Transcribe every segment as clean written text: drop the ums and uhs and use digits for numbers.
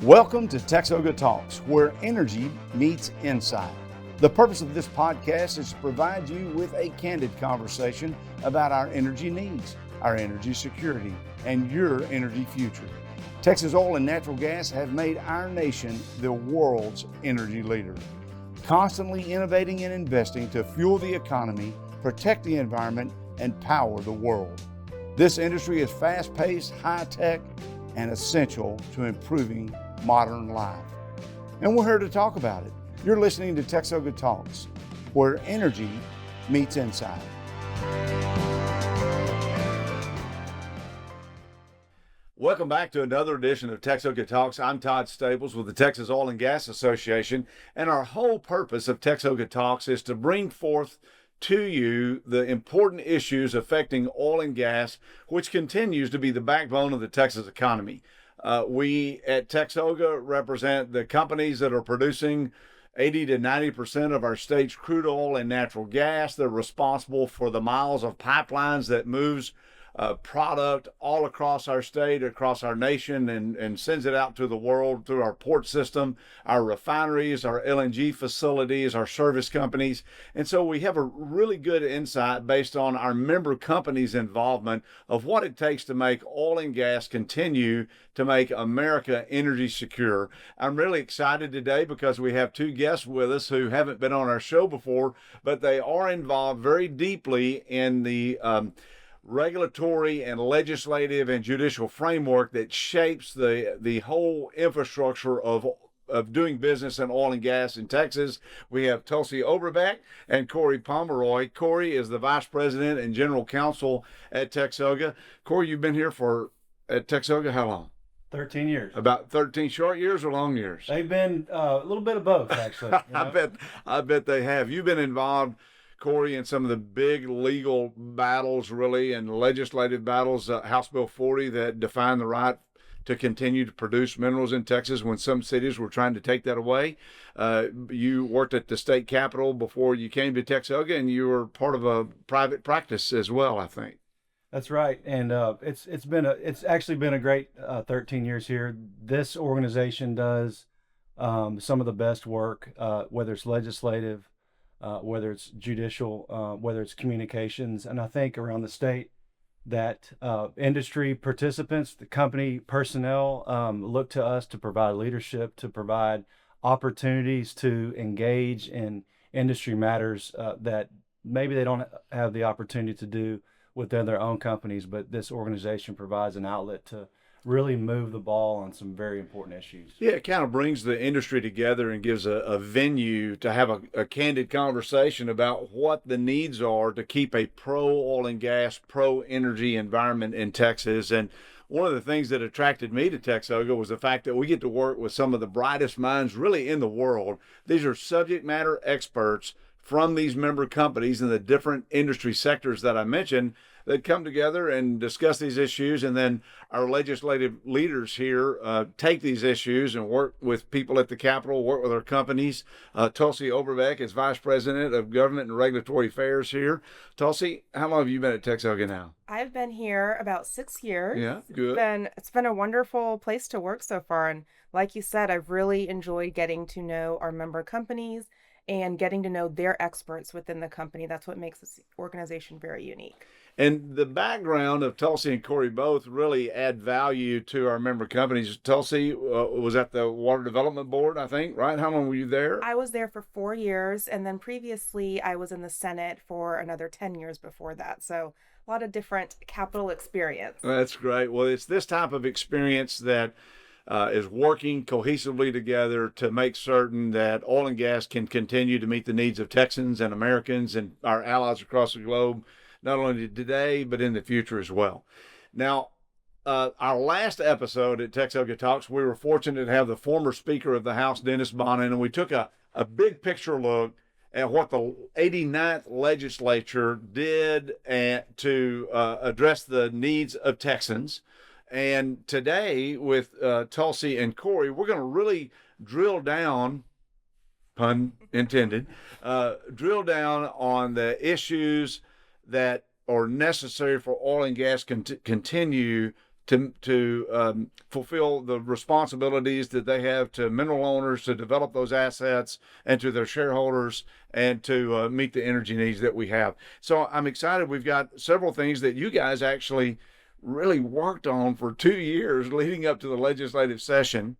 Welcome to TXOGA Talks, where energy meets insight. The purpose of this podcast is to provide you with a candid conversation about our energy needs, our energy security, and your energy future. Texas oil and natural gas have made our nation the world's energy leader, constantly innovating and investing to fuel the economy, protect the environment, and power the world. This industry is fast-paced, high-tech, and essential to improving modern life. And we're here to talk about it. You're listening to TXOGA Talks, where energy meets insight. Welcome back to another edition of TXOGA Talks. I'm Todd Staples with the Texas Oil and Gas Association, and our whole purpose of TXOGA Talks is to bring forth to you the important issues affecting oil and gas, which continues to be the backbone of the Texas economy. We at TXOGA represent the companies that are producing 80 to 90% of our state's crude oil and natural gas. They're responsible for the miles of pipelines that moves product all across our state, across our nation, and sends it out to the world through our port system, our refineries, our LNG facilities, our service companies. And so we have a really good insight based on our member companies' involvement of what it takes to make oil and gas continue to make America energy secure. I'm really excited today because we have two guests with us who haven't been on our show before, but they are involved very deeply in the regulatory and legislative and judicial framework that shapes the whole infrastructure of doing business in oil and gas in Texas. We have Tulsi Oberbeck and Cory Pomeroy. Cory is the Vice President and General Counsel at TXOGA. Cory, you've been here at TXOGA how long? 13 years. About 13 short years or long years? They've been a little bit of both, actually. You know? I bet they have. You've been involved, Cory, in some of the big legal battles, really, and legislative battles, House Bill 40 that define the right to continue to produce minerals in Texas when some cities were trying to take that away. You worked at the state capitol before you came to TXOGA, and you were part of a private practice as well, I think. That's right, and it's actually been a great 13 years here. This organization does some of the best work, whether it's legislative, whether it's judicial, whether it's communications, and I think around the state that industry participants, the company personnel look to us to provide leadership, to provide opportunities to engage in industry matters that maybe they don't have the opportunity to do within their own companies, but this organization provides an outlet to really move the ball on some very important issues. Yeah, it kind of brings the industry together and gives a venue to have a candid conversation about what the needs are to keep a pro-oil and gas, pro-energy environment in Texas. And one of the things that attracted me to TXOGA was the fact that we get to work with some of the brightest minds really in the world. These are subject matter experts from these member companies in the different industry sectors that I mentioned that come together and discuss these issues, and then our legislative leaders here take these issues and work with people at the Capitol, work with our companies. Tulsi Oberbeck is Vice President of Government and Regulatory Affairs here. Tulsi, how long have you been at TXOGA now? I've been here about 6 years. Yeah, good. It's been a wonderful place to work so far, and like you said, I've really enjoyed getting to know our member companies and getting to know their experts within the company. That's what makes this organization very unique. And the background of Tulsi and Cory both really add value to our member companies. Tulsi was at the Water Development Board, I think, right? How long were you there? I was there for 4 years, and then previously I was in the Senate for another 10 years before that. So a lot of different capital experience. That's great. Well, it's this type of experience that is working cohesively together to make certain that oil and gas can continue to meet the needs of Texans and Americans and our allies across the globe, not only today, but in the future as well. Now, our last episode at TXOGA Talks, we were fortunate to have the former Speaker of the House, Dennis Bonnen, and we took a big picture look at what the 89th legislature did to address the needs of Texans. And today with Tulsi and Cory, we're going to really drill down, pun intended, drill down on the issues that are necessary for oil and gas continue to fulfill the responsibilities that they have to mineral owners to develop those assets and to their shareholders and to meet the energy needs that we have. So I'm excited. We've got several things that you guys actually really worked on for 2 years leading up to the legislative session.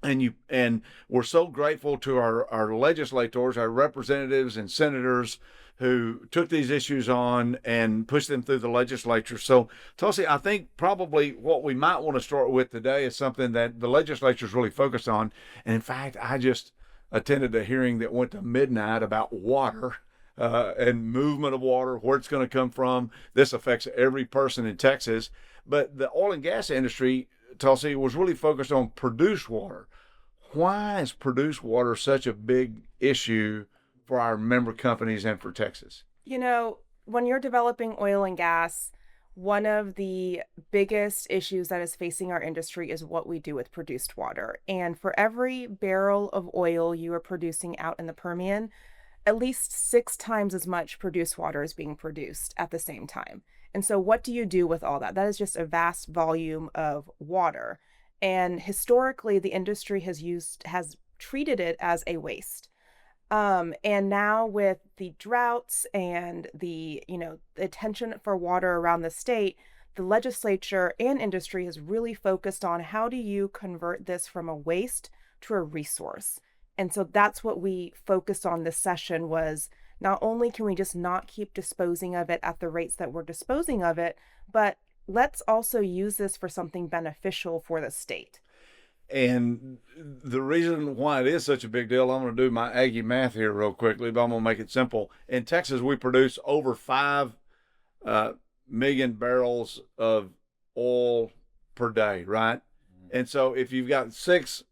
And we're so grateful to our legislators, our representatives and senators who took these issues on and pushed them through the legislature. So, Tulsi, I think probably what we might want to start with today is something that the legislature is really focused on. And in fact, I just attended a hearing that went to midnight about water and movement of water, where it's going to come from. This affects every person in Texas. But the oil and gas industry, Tulsi, was really focused on produced water. Why is produced water such a big issue for our member companies and for Texas? You know, when you're developing oil and gas, one of the biggest issues that is facing our industry is what we do with produced water. And for every barrel of oil you are producing out in the Permian, at least 6 times as much produced water is being produced at the same time. And so what do you do with all that? That is just a vast volume of water. And historically, the industry has treated it as a waste. And now with the droughts and the attention for water around the state, the legislature and industry has really focused on how do you convert this from a waste to a resource. And so that's what we focused on this session was not only can we just not keep disposing of it at the rates that we're disposing of it, but let's also use this for something beneficial for the state. And the reason why it is such a big deal, I'm going to do my Aggie math here real quickly, but I'm going to make it simple. In Texas, we produce over 5 million barrels of oil per day, right? And so if you've got 6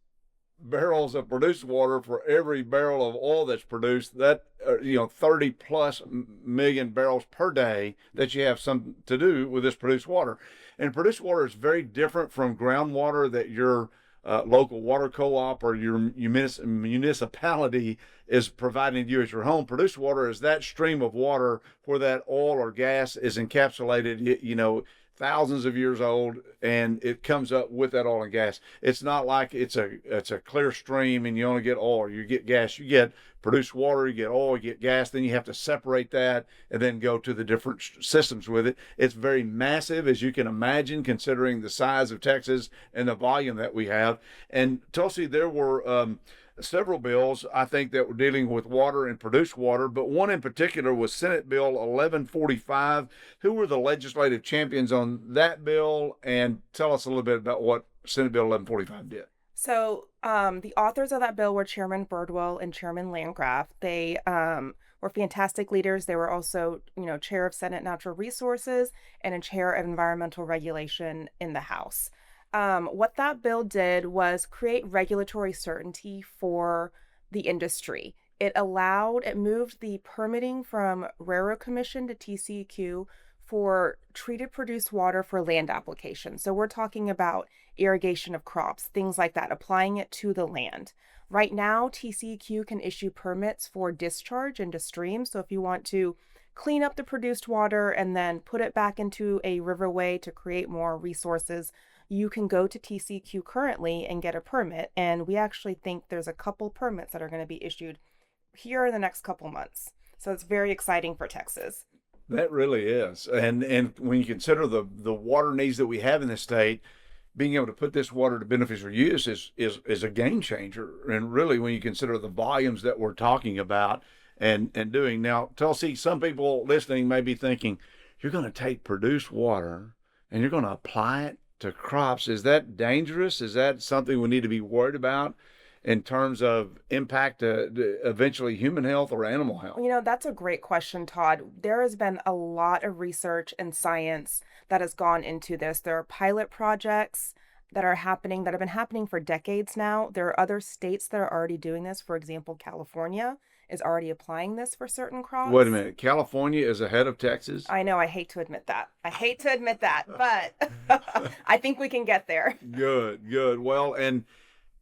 barrels of produced water for every barrel of oil that's produced, that 30 plus million barrels per day that you have something to do with this produced water. And produced water is very different from groundwater that your local water co-op or your municipality is providing you as your home. Produced water is that stream of water where that oil or gas is encapsulated, thousands of years old, and it comes up with that oil and gas. It's not like it's a clear stream and you only get oil, you get gas. You get produced water, you get oil, you get gas, then you have to separate that and then go to the different systems with it. It's very massive, as you can imagine, considering the size of Texas and the volume that we have. And Tulsi, there were several bills, I think, that were dealing with water and produced water, but one in particular was Senate Bill 1145. Who were the legislative champions on that bill? And tell us a little bit about what Senate Bill 1145 did. So the authors of that bill were Chairman Birdwell and Chairman Landgraf. They were fantastic leaders. They were also, chair of Senate Natural Resources and a chair of Environmental Regulation in the House. What that bill did was create regulatory certainty for the industry. It moved the permitting from Railroad Commission to TCEQ for treated produced water for land applications. So we're talking about irrigation of crops, things like that, applying it to the land. Right now, TCEQ can issue permits for discharge into streams. So if you want to clean up the produced water and then put it back into a riverway to create more resources, you can go to TCEQ currently and get a permit. And we actually think there's a couple permits that are going to be issued here in the next couple months. So it's very exciting for Texas. That really is. And when you consider the water needs that we have in the state, being able to put this water to beneficial use is a game changer. And really, when you consider the volumes that we're talking about and doing. Now, Tulsi, some people listening may be thinking, you're going to take produced water and you're going to apply it to crops. Is that dangerous? Is that something we need to be worried about in terms of impact to eventually human health or animal health? That's a great question, Todd. There has been a lot of research and science that has gone into this. There are pilot projects that have been happening for decades now. There are other states that are already doing this. For example, California is already applying this for certain crops. Wait a minute. California is ahead of Texas? I know. I hate to admit that, but I think we can get there. Good. Well, and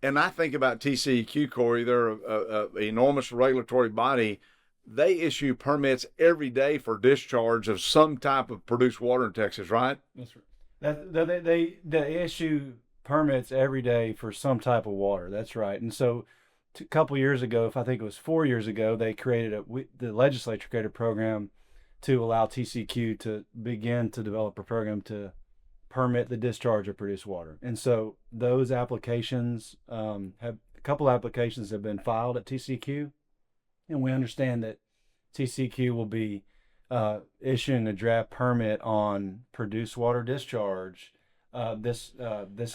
I think about TCEQ, Cory. They're an enormous regulatory body. They issue permits every day for discharge of some type of produced water in Texas, right? That's right. They issue permits every day for some type of water. That's right. And so, a couple years ago, if I think it was 4 years ago, the legislature created a program to allow TCQ to begin to develop a program to permit the discharge of produced water. And so those applications have a couple applications have been filed at TCQ, and we understand that TCQ will be issuing a draft permit on produced water discharge this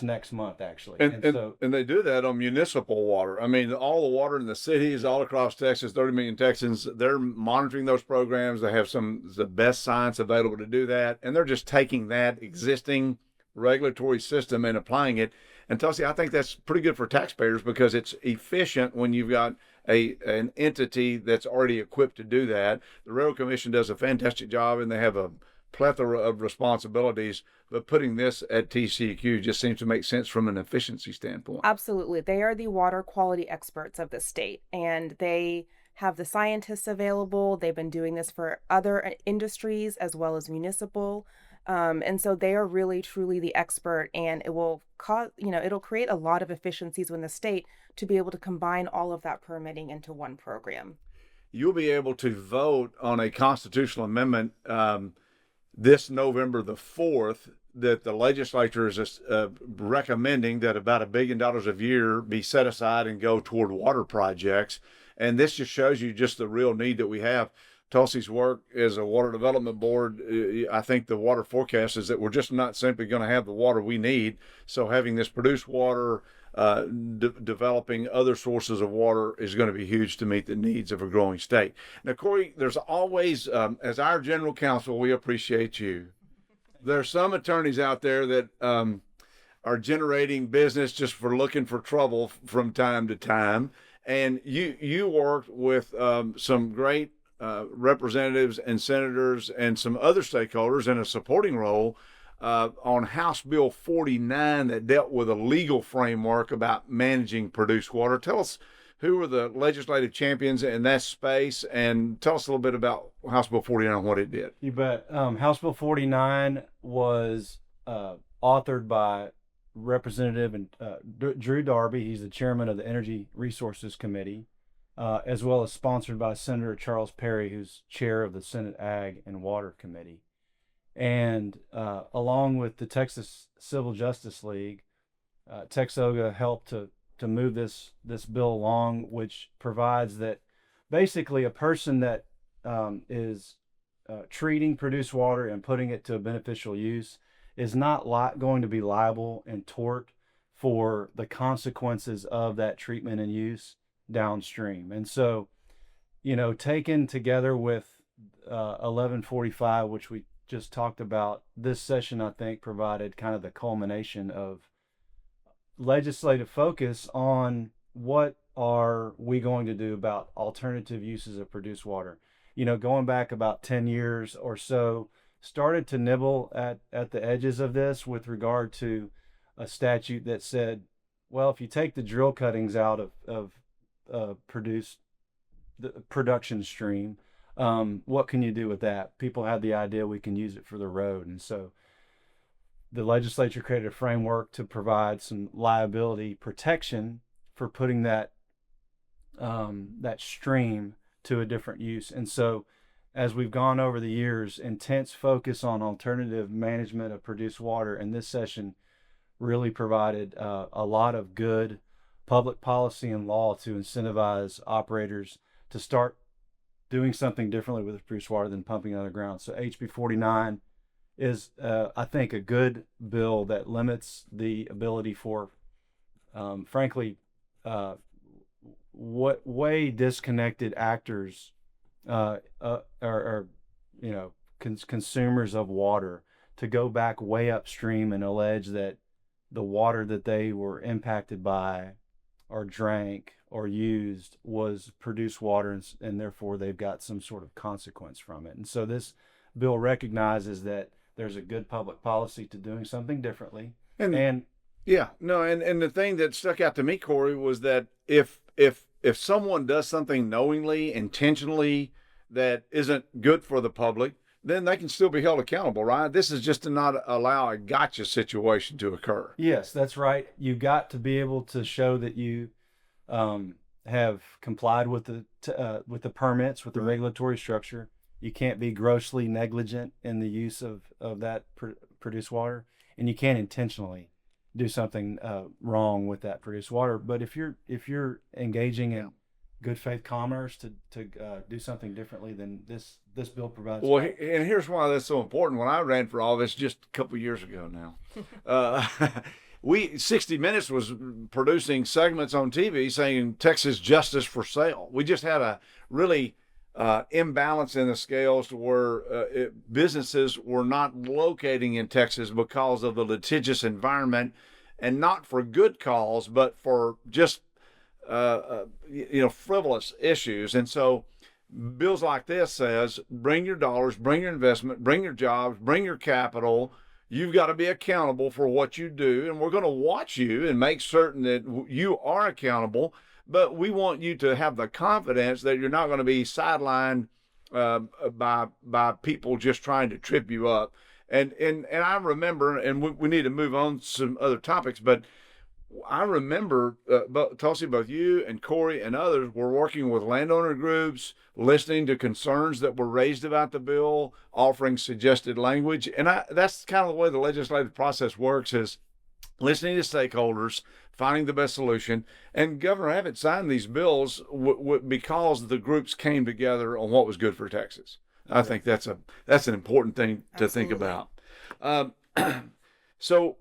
next month, actually. And they do that on municipal water. I mean, all the water in the cities all across Texas, 30 million Texans, they're monitoring those programs. They have the best science available to do that, and they're just taking that existing regulatory system and applying it. And Tulsi, I think that's pretty good for taxpayers because it's efficient when you've got an entity that's already equipped to do that. The Railroad Commission does a fantastic job, and they have a plethora of responsibilities, but putting this at TCQ just seems to make sense from an efficiency standpoint. Absolutely. They are the water quality experts of the state, and they have the scientists available. They've been doing this for other industries as well as municipal. And so they are really truly the expert, and it will it'll create a lot of efficiencies within the state to be able to combine all of that permitting into one program. You'll be able to vote on a constitutional amendment this November the 4th that the legislature is recommending that about $1 billion a year be set aside and go toward water projects. And this just shows you just the real need that we have. Tulsi's work as a water development board, I think the water forecast is that we're just not simply going to have the water we need. So having this produced water, developing other sources of water is going to be huge to meet the needs of a growing state. Now, Cory, there's always, as our general counsel, we appreciate you. There are some attorneys out there that are generating business just for looking for trouble from time to time. And you worked with some great representatives and senators and some other stakeholders in a supporting role on House Bill 49 that dealt with a legal framework about managing produced water. Tell us who were the legislative champions in that space, and tell us a little bit about House Bill 49 and what it did. You bet. House Bill 49 was authored by Representative Drew Darby. He's the chairman of the Energy Resources Committee, as well as sponsored by Senator Charles Perry, who's chair of the Senate Ag and Water Committee. And along with the Texas Civil Justice League, TXOGA helped to move this bill along, which provides that basically a person that is treating produced water and putting it to a beneficial use is not going to be liable in tort for the consequences of that treatment and use downstream. And so, taken together with 1145, which we just talked about, this session, I think, provided kind of the culmination of legislative focus on what are we going to do about alternative uses of produced water. Going back about 10 years or so, started to nibble at the edges of this with regard to a statute that said, well, if you take the drill cuttings out of the production stream, what can you do with that? People had the idea we can use it for the road. And so the legislature created a framework to provide some liability protection for putting that stream to a different use. And so as we've gone over the years, intense focus on alternative management of produced water in this session really provided a lot of good public policy and law to incentivize operators to start doing something differently with produced water than pumping it underground. So HB 49 is, I think, a good bill that limits the ability for, frankly, way disconnected actors consumers of water to go back way upstream and allege that the water that they were impacted by or drank or used was produced water, and therefore they've got some sort of consequence from it. And so this bill recognizes that there's a good public policy to doing something differently. And the thing that stuck out to me, Cory, was that if someone does something knowingly, intentionally, that isn't good for the public, then they can still be held accountable, right? This is just to not allow a gotcha situation to occur. Yes, that's right. You got to be able to show that you have complied with the permits, with the Right. regulatory structure. You can't be grossly negligent in the use of that produced water, and you can't intentionally do something wrong with that produced water. But if you're engaging in good faith commerce to do something differently, then this bill provides. Well, and here's why that's so important. When I ran for office just a couple of years ago now, 60 Minutes was producing segments on TV saying Texas justice for sale. We just had a really imbalance in the scales to where businesses were not locating in Texas because of the litigious environment, and not for good cause, but for just frivolous issues. And so bills like this says, bring your dollars, bring your investment, bring your jobs, bring your capital. You've got to be accountable for what you do, and we're going to watch you and make certain that you are accountable. But we want you to have the confidence that you're not going to be sidelined by people just trying to trip you up. And I remember, and we need to move on to some other topics, but I remember, Tulsi, both you and Cory and others were working with landowner groups, listening to concerns that were raised about the bill, offering suggested language. And that's kind of the way the legislative process works, is listening to stakeholders, finding the best solution. And Governor Abbott signed these bills because the groups came together on what was good for Texas. I think that's an important thing to think about. So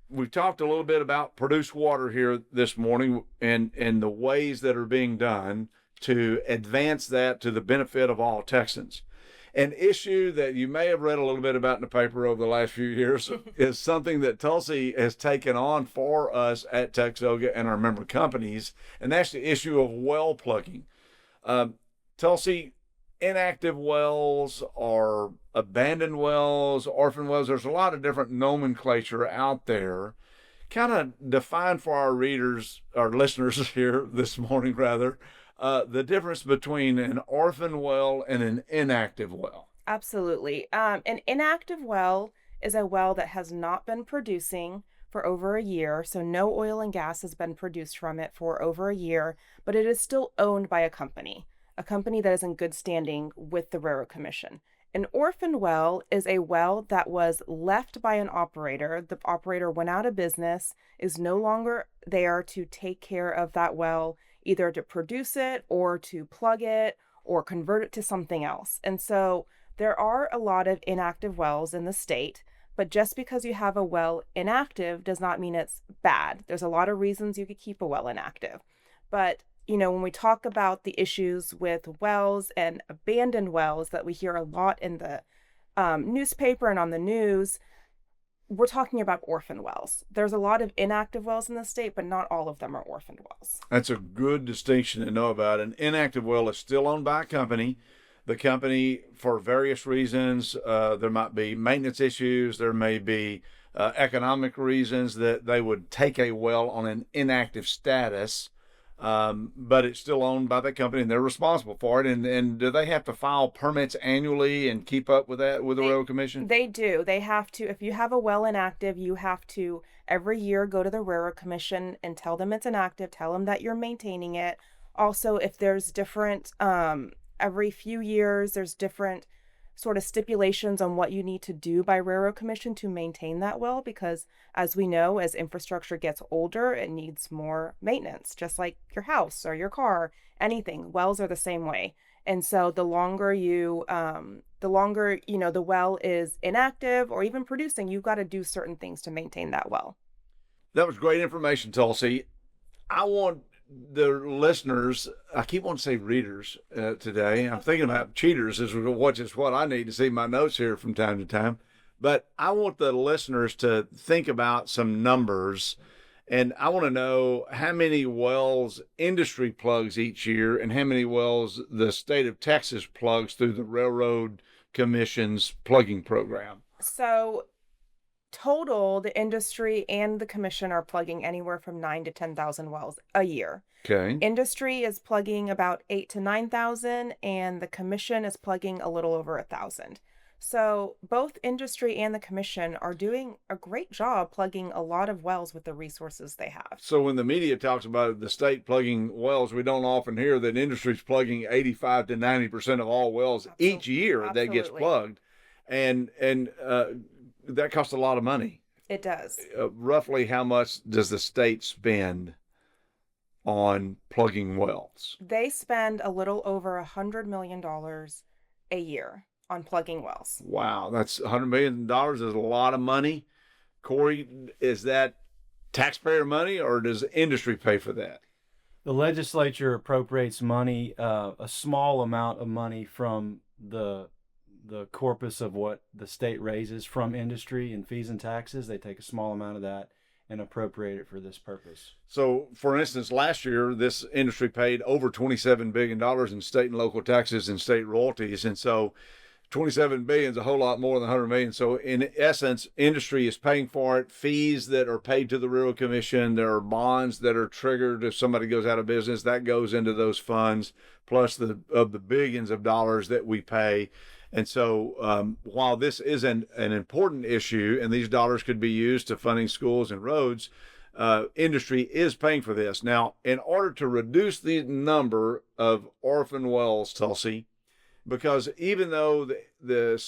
we've talked a little bit about produced water here this morning and the ways that are being done to advance that to the benefit of all Texans. An issue that you may have read a little bit about in the paper over the last few years is something that Tulsi has taken on for us at TXOGA and our member companies, and that's the issue of well plugging. Tulsi, inactive wells or abandoned wells, orphan wells, there's a lot of different nomenclature out there. Kind of define for our readers, our listeners here this morning rather, the difference between an orphan well and an inactive well. Absolutely. An inactive well is a well that has not been producing for over a year, so no oil and gas has been produced from it for over a year, but it is still owned by a company that is in good standing with the Railroad Commission. An orphan well is a well that was left by an operator. The operator went out of business, is no longer there to take care of that well, either to produce it or to plug it or convert it to something else. And so there are a lot of inactive wells in the state, but just because you have a well inactive does not mean it's bad. There's a lot of reasons you could keep a well inactive. But when we talk about the issues with wells and abandoned wells that we hear a lot in the newspaper and on the news, we're talking about orphan wells. There's a lot of inactive wells in the state, but not all of them are orphaned wells. That's a good distinction to know about. An inactive well is still owned by a company. The company, for various reasons, there might be maintenance issues, there may be economic reasons that they would take a well on an inactive status. But it's still owned by that company and they're responsible for it. And do they have to file permits annually and keep up with that with the Railroad Commission? They do. They have to. If you have a well inactive, you have to every year go to the Railroad Commission and tell them it's inactive, tell them that you're maintaining it. Also, if there's different, every few years, there's different sort of stipulations on what you need to do by Railroad Commission to maintain that well, because as we know, as infrastructure gets older, it needs more maintenance, just like your house or your car, anything. Wells are the same way. And so the longer the well is inactive or even producing, you've got to do certain things to maintain that well. That was great information, Tulsi. I want the listeners, I keep wanting to say readers today. I'm thinking about cheaters is what I need to see my notes here from time to time. But I want the listeners to think about some numbers, and I want to know how many wells industry plugs each year and how many wells the state of Texas plugs through the Railroad Commission's plugging program. So total, the industry and the commission are plugging anywhere from 9,000 to 10,000 wells a year. Okay. Industry is plugging about 8,000 to 9,000, and the commission is plugging a little over 1,000. So both industry and the commission are doing a great job plugging a lot of wells with the resources they have. So when the media talks about the state plugging wells, we don't often hear that industry's plugging 85 to 90% of all wells each year that gets plugged. And that costs a lot of money. It does. Roughly how much does the state spend on plugging wells? They spend a little over $100 million a year on plugging wells. Wow, that's $100 million is a lot of money. Cory, is that taxpayer money or does industry pay for that? The legislature appropriates money, a small amount of money from the corpus of what the state raises from industry and fees and taxes. They take a small amount of that and appropriate it for this purpose. So, for instance, last year, this industry paid over $27 billion in state and local taxes and state royalties. And so 27 billion is a whole lot more than 100 million. So in essence, industry is paying for it. Fees that are paid to the Railroad Commission, there are bonds that are triggered if somebody goes out of business, that goes into those funds, plus the billions of dollars that we pay. And so while this is an important issue and these dollars could be used to funding schools and roads, industry is paying for this. Now, in order to reduce the number of orphan wells, Tulsi, because even though the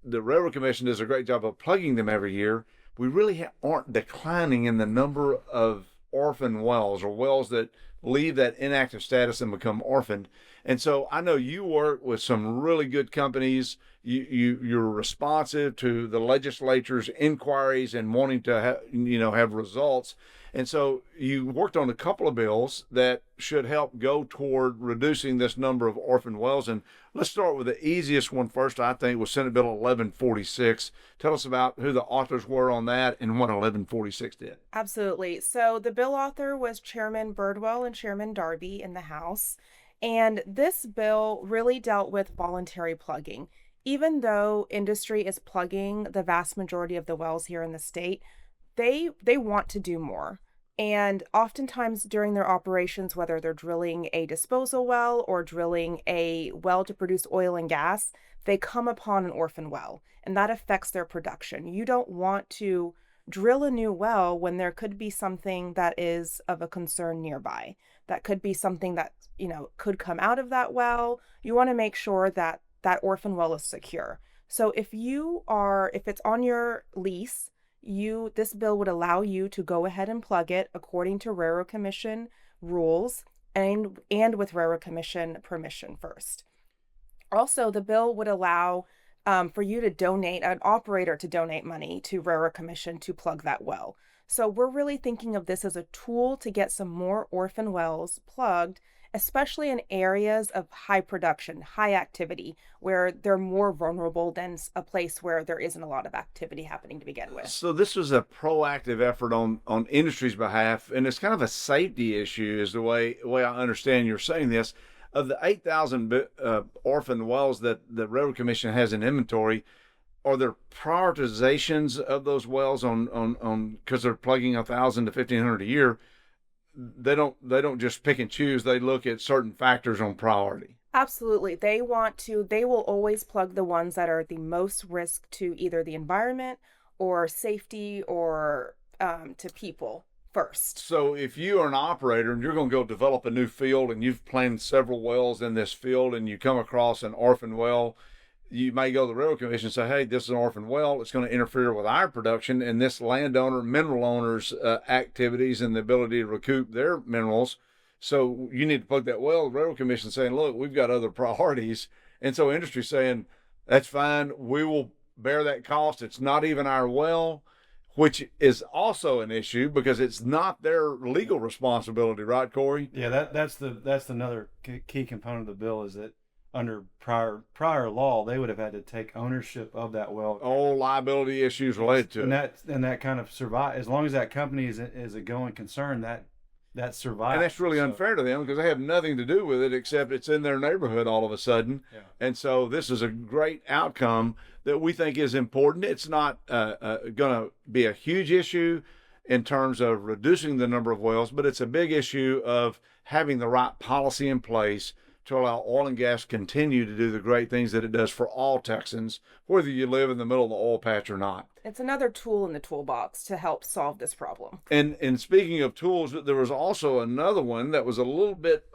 Railroad Commission does a great job of plugging them every year, we really aren't declining in the number of orphan wells or wells that leave that inactive status and become orphaned. And so I know you work with some really good companies. You're responsive to the legislature's inquiries and wanting to have results. And so you worked on a couple of bills that should help go toward reducing this number of orphan wells. And let's start with the easiest one first, I think, was Senate Bill 1146. Tell us about who the authors were on that and what 1146 did. Absolutely. So the bill author was Chairman Birdwell and Chairman Darby in the House. And this bill really dealt with voluntary plugging. Even though industry is plugging the vast majority of the wells here in the state, they want to do more. And oftentimes during their operations, whether they're drilling a disposal well or drilling a well to produce oil and gas, they come upon an orphan well, and that affects their production. You don't want to drill a new well when there could be something that is of a concern nearby. That could be something that, could come out of that well. You want to make sure that that orphan well is secure. So if it's on your lease, this bill would allow you to go ahead and plug it according to Railroad Commission rules and with Railroad Commission permission first. Also, the bill would allow for you to donate, an operator to donate money to Railroad Commission to plug that well. So we're really thinking of this as a tool to get some more orphan wells plugged, especially in areas of high production, high activity, where they're more vulnerable than a place where there isn't a lot of activity happening to begin with. So this was a proactive effort on industry's behalf, and it's kind of a safety issue is the way I understand you're saying this. Of the 8,000 orphan wells that the Railroad Commission has in inventory, are there prioritizations of those wells on because they're plugging 1,000 to 1,500 a year? They don't just pick and choose. They look at certain factors on priority. Absolutely. They will always plug the ones that are the most risk to either the environment or safety or to people first. So if you are an operator and you're going to go develop a new field and you've planned several wells in this field and you come across an orphan well, you may go to the Railroad Commission and say, hey, this is an orphan well. It's going to interfere with our production and this landowner, mineral owner's activities and the ability to recoup their minerals. So you need to plug that well. The Railroad Commission saying, look, we've got other priorities. And so industry saying, that's fine. We will bear that cost. It's not even our well, which is also an issue because it's not their legal responsibility, right, Cory? Yeah, that's another key component of the bill is that under prior law, they would have had to take ownership of that well. All liability issues related to it. And that kind of survive as long as that company is a going concern, that survives. And that's really unfair to them because they have nothing to do with it except it's in their neighborhood all of a sudden. Yeah. And so this is a great outcome that we think is important. It's not going to be a huge issue in terms of reducing the number of wells, but it's a big issue of having the right policy in place to allow oil and gas continue to do the great things that it does for all Texans, whether you live in the middle of the oil patch or not. It's another tool in the toolbox to help solve this problem. And speaking of tools, there was also another one that was a little bit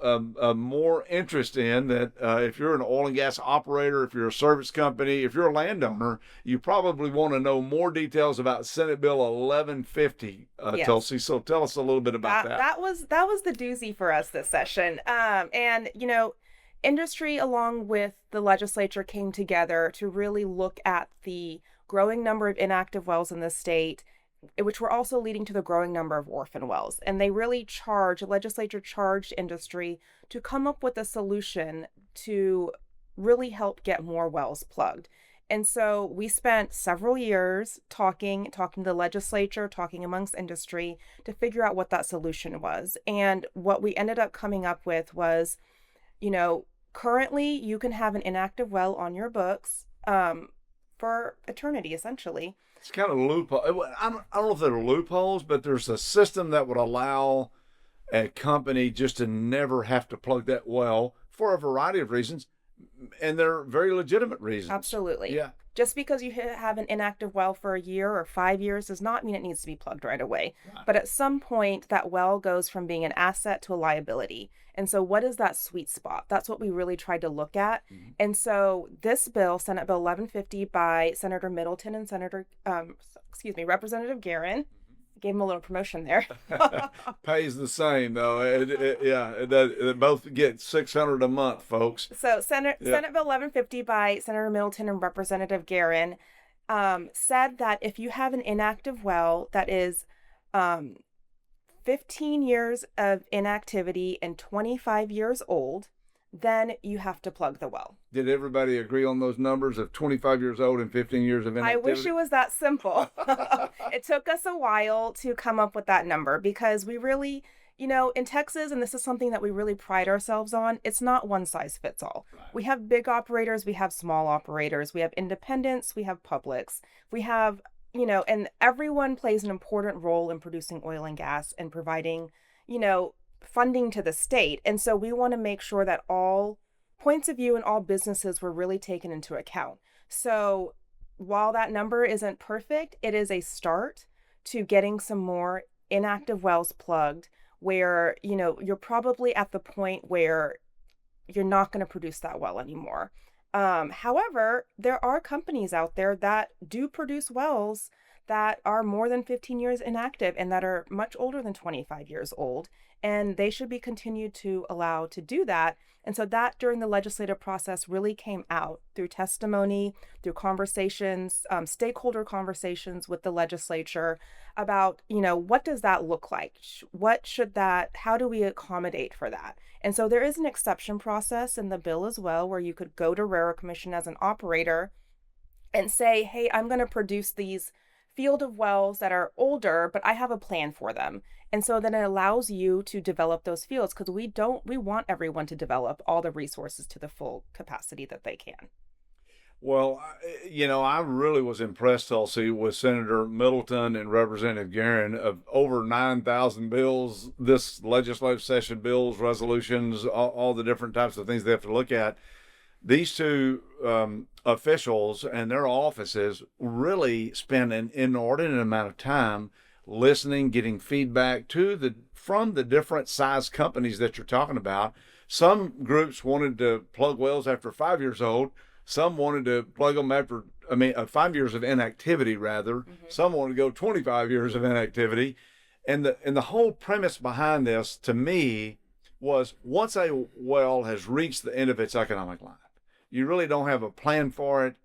more interest in that if you're an oil and gas operator, if you're a service company, if you're a landowner, you probably want to know more details about Senate Bill 1150, Yes. Tulsi. So tell us a little bit about that. That was the doozy for us this session. And industry along with the legislature came together to really look at the growing number of inactive wells in the state, which were also leading to the growing number of orphan wells. And they really the legislature charged industry to come up with a solution to really help get more wells plugged. And so we spent several years talking to the legislature, talking amongst industry to figure out what that solution was. And what we ended up coming up with was, currently you can have an inactive well on your books for eternity, essentially. It's kind of a loophole. I don't know if there are loopholes, but there's a system that would allow a company just to never have to plug that well for a variety of reasons, and they're very legitimate reasons. Absolutely. Yeah. Just because you have an inactive well for a year or 5 years does not mean it needs to be plugged right away. Right. But at some point, that well goes from being an asset to a liability. And so what is that sweet spot? That's what we really tried to look at. Mm-hmm. And so this bill, Senate Bill 1150 by Senator Middleton and Representative Guerin, gave him a little promotion there. Pays the same though. They both get $600 a month, folks. So Senate Bill 1150 by Senator Middleton and Representative Guerin said that if you have an inactive well that is 15 years of inactivity and 25 years old, then you have to plug the well. Did everybody agree on those numbers of 25 years old and 15 years of inactivity? I wish it was that simple. It took us a while to come up with that number because we really, in Texas, and this is something that we really pride ourselves on, it's not one size fits all. Right. We have big operators, we have small operators, we have independents, we have publics, we have, and everyone plays an important role in producing oil and gas and providing, funding to the state. And so we want to make sure that all points of view and all businesses were really taken into account. So while that number isn't perfect, it is a start to getting some more inactive wells plugged where, you're probably at the point where you're not going to produce that well anymore. However, there are companies out there that do produce wells that are more than 15 years inactive and that are much older than 25 years old. And they should be continued to allow to do that. And so that during the legislative process really came out through testimony, through conversations, stakeholder conversations with the legislature about, what does that look like? How do we accommodate for that? And so there is an exception process in the bill as well, where you could go to Railroad Commission as an operator and say, hey, I'm going to produce these field of wells that are older, but I have a plan for them. And so then it allows you to develop those fields because we want everyone to develop all the resources to the full capacity that they can. Well, I really was impressed, Tulsi, with Senator Middleton and Representative Guerin of over 9,000 bills, this legislative session bills, resolutions, all the different types of things they have to look at. These two officials and their offices really spend an inordinate amount of time listening, getting feedback from the different size companies that you're talking about. Some groups wanted to plug wells after 5 years old. Some wanted to plug them after 5 years of inactivity rather. Mm-hmm. Some wanted to go 25 years of inactivity. And the whole premise behind this, to me, was once a well has reached the end of its economic life, you really don't have a plan for it.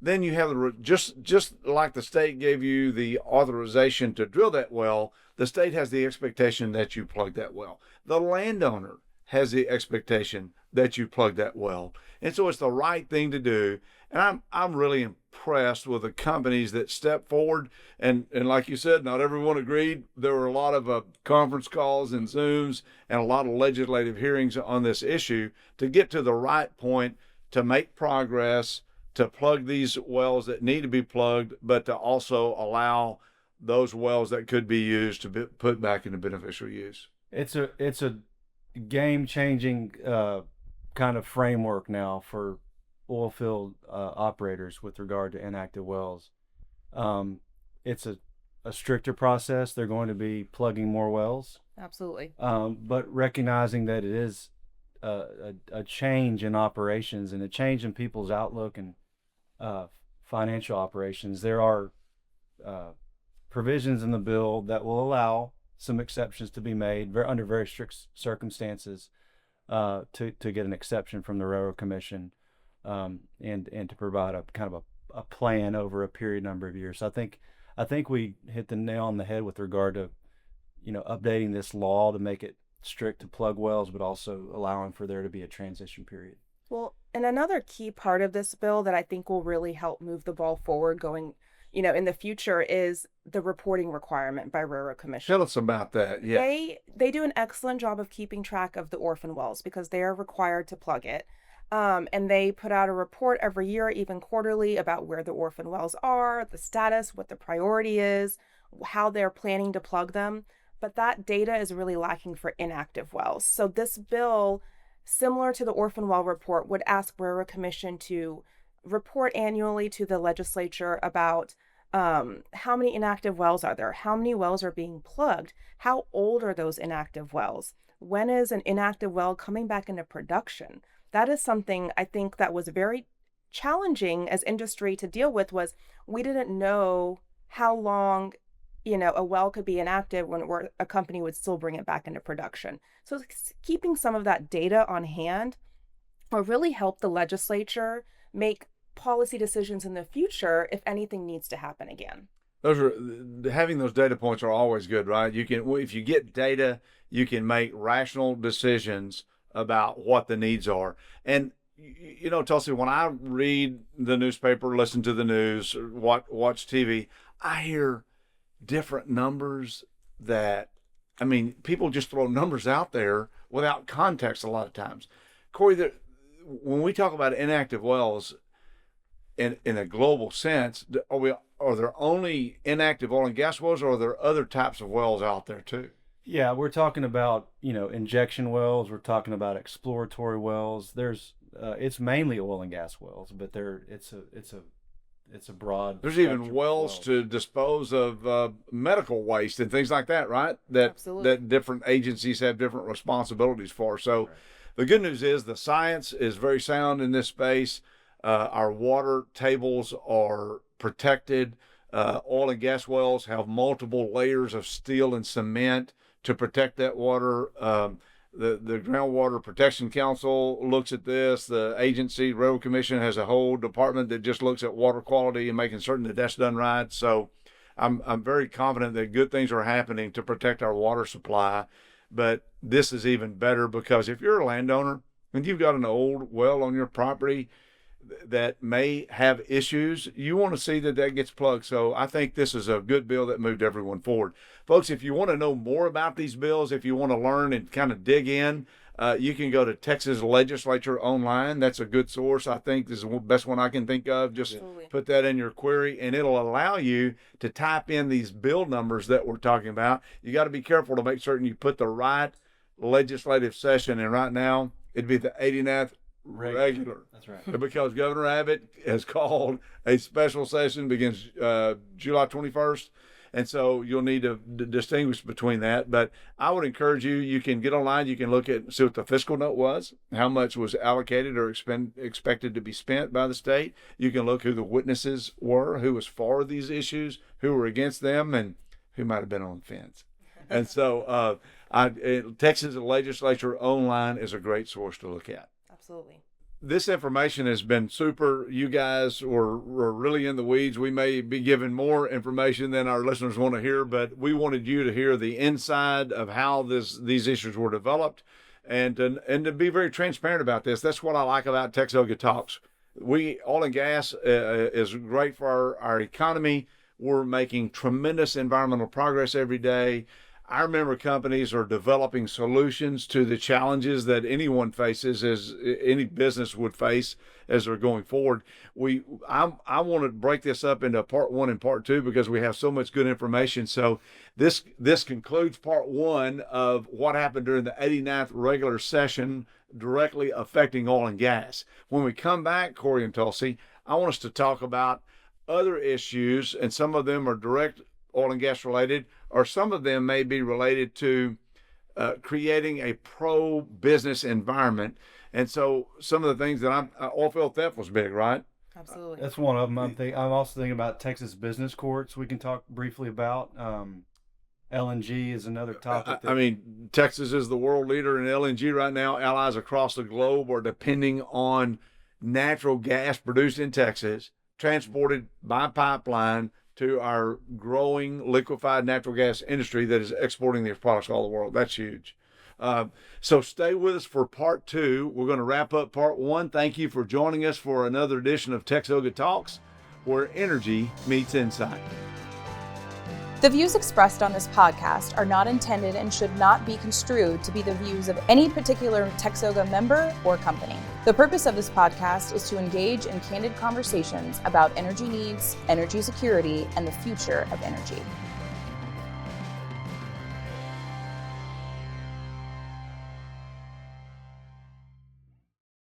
Then you have just like the state gave you the authorization to drill that well, the state has the expectation that you plug that well. The landowner has the expectation that you plug that well. And so it's the right thing to do. And I'm really impressed with the companies that step forward. And like you said, not everyone agreed. There were a lot of conference calls and Zooms and a lot of legislative hearings on this issue to get to the right point, to make progress, to plug these wells that need to be plugged, but to also allow those wells that could be used to be put back into beneficial use. It's a game-changing kind of framework now for oil field operators with regard to inactive wells. It's a stricter process. They're going to be plugging more wells, Absolutely. but recognizing that it is a change in operations and a change in people's outlook and financial operations. There are provisions in the bill that will allow some exceptions to be made under very strict circumstances to get an exception from the Railroad Commission and to provide a kind of a plan over a period number of years. So I think we hit the nail on the head with regard to updating this law to make it strict to plug wells, but also allowing for there to be a transition period. Well, and another key part of this bill that I think will really help move the ball forward going, in the future is the reporting requirement by Railroad Commission. Tell us about that. Yeah. They do an excellent job of keeping track of the orphan wells because they are required to plug it. And they put out a report every year, even quarterly, about where the orphan wells are, the status, what the priority is, how they're planning to plug them. But that data is really lacking for inactive wells. So this bill, similar to the orphan well report, would ask Railroad Commission to report annually to the legislature about how many inactive wells are there, how many wells are being plugged, how old are those inactive wells, when is an inactive well coming back into production. That is something I think that was very challenging as industry to deal with. Was we didn't know how long a well could be inactive when a company would still bring it back into production. So keeping some of that data on hand will really help the legislature make policy decisions in the future if anything needs to happen again. Having those data points are always good, right? If you get data, you can make rational decisions about what the needs are. And Tulsi, when I read the newspaper, listen to the news, watch TV, I hear different numbers people just throw numbers out there without context a lot of times. Cory, when we talk about inactive wells in a global sense, are there only inactive oil and gas wells, or are there other types of wells out there too? Yeah, we're talking about, injection wells. We're talking about exploratory wells. It's mainly oil and gas wells, but it's a broad. There's even wells to dispose of medical waste and things like that, right? That different agencies have different responsibilities for. So, right. The good news is the science is very sound in this space. Our water tables are protected. Oil and gas wells have multiple layers of steel and cement to protect that water. The Groundwater Protection Council looks at this. The agency, Railroad Commission, has a whole department that just looks at water quality and making certain that that's done right. So I'm very confident that good things are happening to protect our water supply. But this is even better because if you're a landowner and you've got an old well on your property that may have issues, you want to see that gets plugged. So I think this is a good bill that moved everyone forward. Folks, if you want to know more about these bills, if you want to learn and kind of dig in, you can go to Texas Legislature Online. That's a good source. I think this is the best one I can think of. Just put that in your query, and it'll allow you to type in these bill numbers that we're talking about. You got to be careful to make certain you put the right legislative session, and right now it'd be the 89th regular. That's right. Because Governor Abbott has called a special session, begins July 21st. And so you'll need to distinguish between that. But I would encourage you can get online, you can look at, see what the fiscal note was, how much was allocated or expected to be spent by the state. You can look who the witnesses were, who was for these issues, who were against them, and who might have been on the fence. And so Texas Legislature Online is a great source to look at. Absolutely. This information has been super. You guys were really in the weeds. We may be giving more information than our listeners want to hear, but we wanted you to hear the inside of how these issues were developed and to be very transparent about this. That's what I like about TXOGA Talks. Oil and gas is great for our economy. We're making tremendous environmental progress every day. our member companies are developing solutions to the challenges that anyone faces, as any business would face as they're going forward. I want to break this up into part 1 and part 2 because we have so much good information. So this concludes part 1 of what happened during the 89th regular session directly affecting oil and gas. When we come back, Cory and Tulsi, I want us to talk about other issues, and some of them are direct oil and gas related, or some of them may be related to creating a pro-business environment. And so some of the things that oilfield theft was big, right? Absolutely. That's one of them. I'm also thinking about Texas business courts. We can talk briefly about. LNG is another topic. I mean, Texas is the world leader in LNG right now. Allies across the globe are depending on natural gas produced in Texas, transported by pipeline to our growing liquefied natural gas industry that is exporting these products all over the world. That's huge. So stay with us for part 2. We're going to wrap up part 1. Thank you for joining us for another edition of TXOGA Talks, where energy meets insight. The views expressed on this podcast are not intended and should not be construed to be the views of any particular TXOGA member or company. The purpose of this podcast is to engage in candid conversations about energy needs, energy security, and the future of energy.